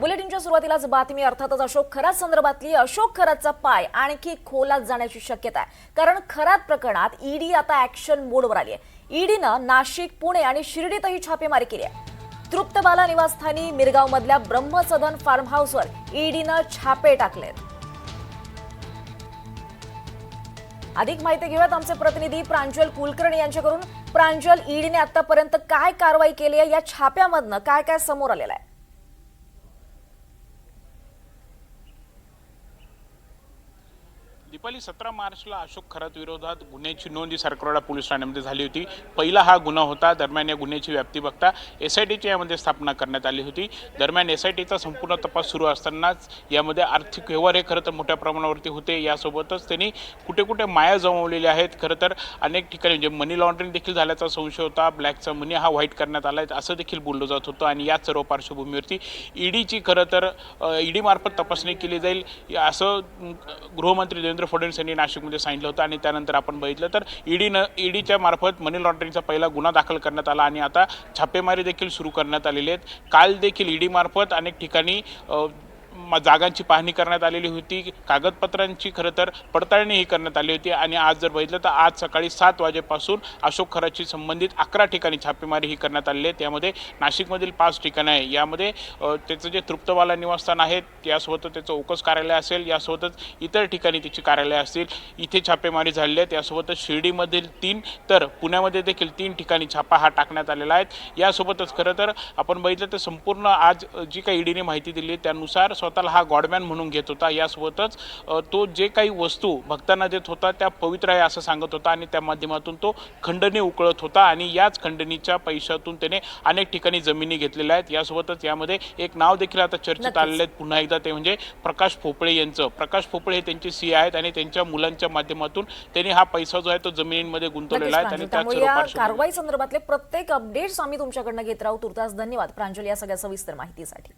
बुलेटिनच्या सुरुवातीलाच बातमी अर्थातच अशोक खरात संदर्भातली. अशोक खरातचा पाय आणखी खोलात जाण्याची शक्यता आहे, कारण खरात प्रकरणात ईडी आता ऍक्शन मोडवर आली आहे. ईडीनं नाशिक, पुणे आणि शिर्डीतही छापेमारी केली आहे. तृप्तबाला निवासस्थानी मिरगाव मधल्या ब्रह्मसदन फार्म हाऊसवर ईडीनं छापे टाकलेत. अधिक माहिती घेऊयात आमचे प्रतिनिधी प्रांजल कुलकर्णी यांच्याकडून. प्रांजल, ईडीने आतापर्यंत काय कारवाई केली आहे? या छाप्यामधनं काय काय समोर आलेलं आहे? दीपाली, 17 मार्चला अशोक खरात विरोधात गुन्ह्याची नोंद सारकरवाडा पोलीस ठाण्यामध्ये झाली होती. पहिला हा गुन्हा होता. दरम्यान या गुन्ह्याची व्याप्ती बघता एसआयटीची यामध्ये स्थापना करण्यात आली होती. दरम्यान एसआयटीचा संपूर्ण तपास सुरू असतानाच यामध्ये आर्थिक व्यवहार हे खरं तर मोठ्या प्रमाणावरती होते. यासोबतच त्यांनी कुठे कुठे माया जमवलेली आहेत. खरं तर अनेक ठिकाणी म्हणजे मनी लॉन्ड्रिंग देखील झाल्याचा संशय होता. ब्लॅकचा मनी हा व्हाईट करण्यात आला आहे असं देखील बोललं जात होतं. आणि याच सर्व पार्श्वभूमीवरती ईडीची खरं तर ईडी मार्फत तपासणी केली जाईल असं गृहमंत्री देवेंद्र फडणवीस यांनी नाशिकमध्ये सांगितलं होतं. आणि त्यानंतर आपण बघितलं तर ईडीच्या मार्फत मनी लॉन्ड्रिंगचा पहिला गुन्हा दाखल करण्यात आला आणि आता छापेमारी देखील सुरू करण्यात आलेली आहेत. काल देखील ईडी मार्फत अनेक ठिकाणी जागांची पाहणी करण्यात आलेली होती. कागदपत्रांची खरं तर पडताळणीही करण्यात आली होती. आणि आज जर बघितलं तर आज सकाळी 7 वाजेपासून अशोक खरातशी संबंधित 11 ठिकाणी छापेमारी ही करण्यात आलेली आहे. त्यामध्ये नाशिकमधील 5 ठिकाणं आहे. यामध्ये त्याचं जे तृप्तबाला निवासस्थान आहे यासोबत त्याचं ओकस कार्यालय असेल, यासोबतच इतर ठिकाणी त्याची कार्यालय असतील, इथे छापेमारी झालेली आहे. त्यासोबतच शिर्डीमधील 3 तर पुण्यामध्ये देखील 3 ठिकाणी छापा हा टाकण्यात आलेला आहे. यासोबतच खरं तर आपण बघितलं तर संपूर्ण आज जी काही ईडीने माहिती दिली त्यानुसार स्वतःला हा गॉडमॅन म्हणून घेत होता. यासोबतच तो जे काही वस्तू भक्तांना देत होता त्या पवित्र आहे असं सांगत होता आणि त्या माध्यमातून तो खंडणी उकळत होता. आणि याच खंडणीच्या पैशातून त्याने अनेक ठिकाणी जमिनी घेतलेल्या आहेत. यासोबतच यामध्ये एक नाव देखील आता चर्चेत आलेले आहेत पुन्हा एकदा, ते म्हणजे प्रकाश पोपळे यांचं. प्रकाश पोपळे हे त्यांचे सीए आहेत आणि त्यांच्या मुलांच्या माध्यमातून त्यांनी हा पैसा जो आहे तो जमिनींमध्ये गुंतवलेला आहे. आणि त्यामुळे कारवाई संदर्भातले प्रत्येक अपडेट्स आम्ही तुमच्याकडनं घेत राहू. तुर्तास धन्यवाद प्रांजल या सगळ्या सविस्तर माहितीसाठी.